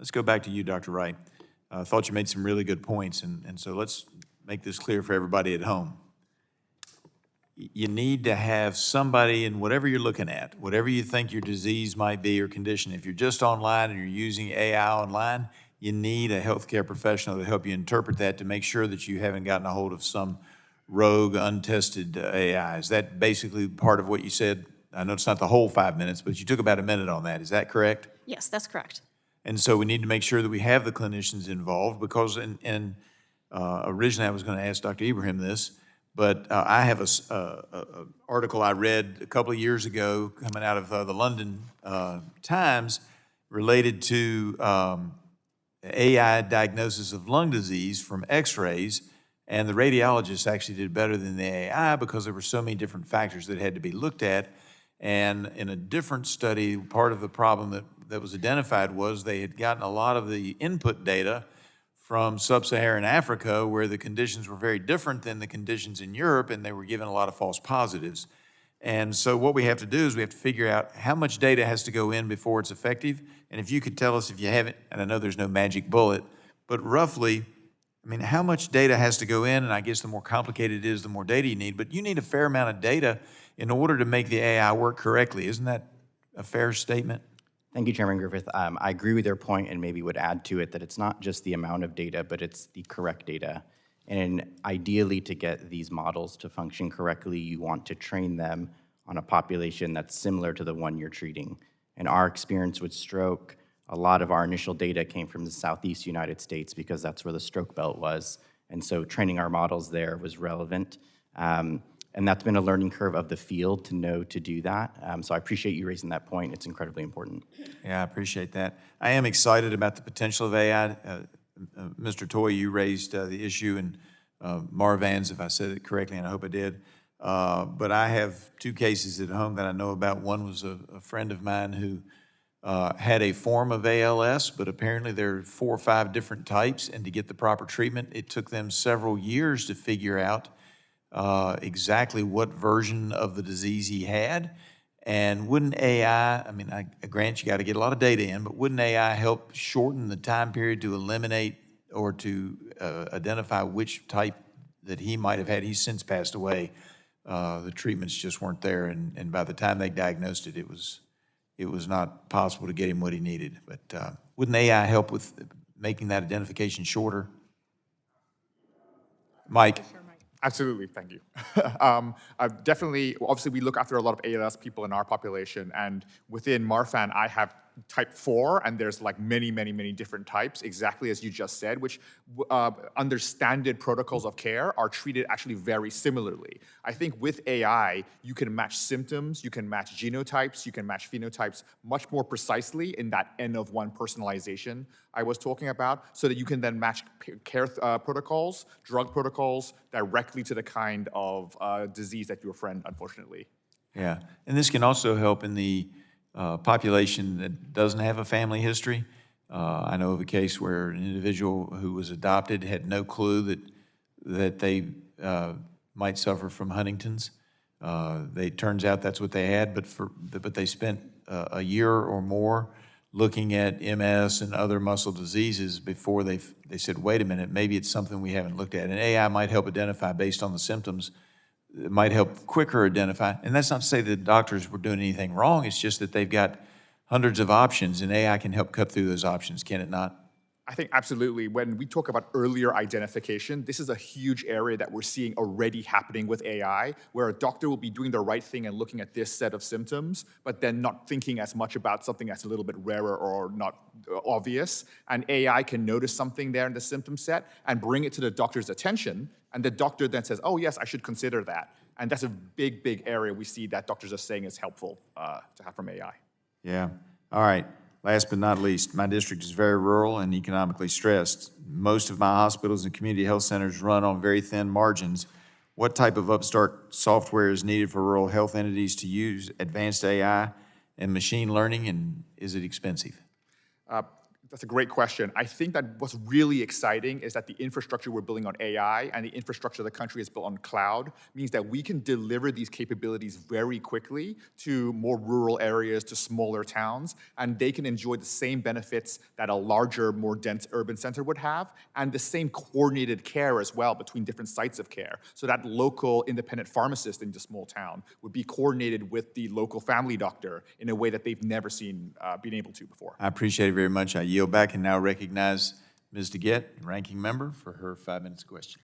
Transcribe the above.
Let's go back to you, Dr. Wright. I thought you made some really good points, and so let's make this clear for everybody at home. You need to have somebody in whatever you're looking at, whatever you think your disease might be or condition. If you're just online and you're using AI online, you need a healthcare professional to help you interpret that to make sure that you haven't gotten a hold of some rogue, untested AI. Is that basically part of what you said? I know it's not the whole 5 minutes, but you took about a minute on that. Is that correct? Yes, that's correct. And so we need to make sure that we have the clinicians involved because, originally I was going to ask Dr. Ibrahim this, but I have a article I read a couple of years ago coming out of the London Times related to AI diagnosis of lung disease from x-rays, and the radiologists actually did better than the AI because there were so many different factors that had to be looked at. And in a different study, part of the problem that was identified was they had gotten a lot of the input data from sub-Saharan Africa, where the conditions were very different than the conditions in Europe, and they were given a lot of false positives. And so what we have to do is we have to figure out how much data has to go in before it's effective. And if you could tell us, if you haven't, and I know there's no magic bullet, but roughly, I mean, how much data has to go in? And I guess the more complicated it is, the more data you need. But you need a fair amount of data in order to make the AI work correctly. Isn't that a fair statement? Thank you, Chairman Griffith. I agree with your point and maybe would add to it that it's not just the amount of data, but it's the correct data. And ideally, to get these models to function correctly, you want to train them on a population that's similar to the one you're treating. In our experience with stroke, a lot of our initial data came from the Southeast United States because that's where the stroke belt was. And so training our models there was relevant. And that's been a learning curve of the field to know to do that. So I appreciate you raising that point. It's incredibly important. Yeah, I appreciate that. I am excited about the potential of AI. Mr. Toy, you raised the issue, and Marvan's, if I said it correctly, and I hope I did. But I have two cases at home that I know about. One was a friend of mine who had a form of ALS, but apparently there are 4 or 5 different types, and to get the proper treatment, it took them several years to figure out exactly what version of the disease he had. And wouldn't AI, I mean, I grant you got to get a lot of data in, but wouldn't AI help shorten the time period to eliminate or to identify which type that he might have had? He's since passed away. The treatments just weren't there, and by the time they diagnosed it, it was not possible to get him what he needed. But wouldn't AI help with making that identification shorter? Mike? Absolutely, thank you. Definitely, obviously we look after a lot of ALS people in our population, and within Marfan, I have type 4, and there's like many, many, many different types, exactly as you just said, which under standard protocols of care are treated actually very similarly. I think with AI, you can match symptoms, you can match genotypes, you can match phenotypes much more precisely in that N-of-1 personalization I was talking about, so that you can then match care protocols, drug protocols directly to the kind of disease that your friend unfortunately. Yeah, and this can also help in the population that doesn't have a family history. I know of a case where an individual who was adopted had no clue that they might suffer from Huntington's. Turns out that's what they had, but they spent a year or more looking at MS and other muscle diseases before they said, wait a minute, maybe it's something we haven't looked at. And AI might help identify based on the symptoms. It might help quicker identify. And that's not to say that doctors were doing anything wrong. It's just that they've got hundreds of options, and AI can help cut through those options, can it not? I think absolutely. When we talk about earlier identification, this is a huge area that we're seeing already happening with AI, where a doctor will be doing the right thing and looking at this set of symptoms, but then not thinking as much about something that's a little bit rarer or not obvious. And AI can notice something there in the symptom set and bring it to the doctor's attention, and the doctor then says, oh yes, I should consider that. And that's a big, big area we see that doctors are saying is helpful to have from AI. Yeah. All right. Last but not least, my district is very rural and economically stressed. Most of my hospitals and community health centers run on very thin margins. What type of upstart software is needed for rural health entities to use advanced AI and machine learning, and is it expensive? That's a great question. I think that what's really exciting is that the infrastructure we're building on AI and the infrastructure the country is built on cloud means that we can deliver these capabilities very quickly to more rural areas, to smaller towns, and they can enjoy the same benefits that a larger, more dense urban center would have, and the same coordinated care as well between different sites of care. So that local independent pharmacist in the small town would be coordinated with the local family doctor in a way that they've never been able to before. I appreciate it very much. I yield back and now recognize Ms. DeGette, ranking member, for her 5 minutes question.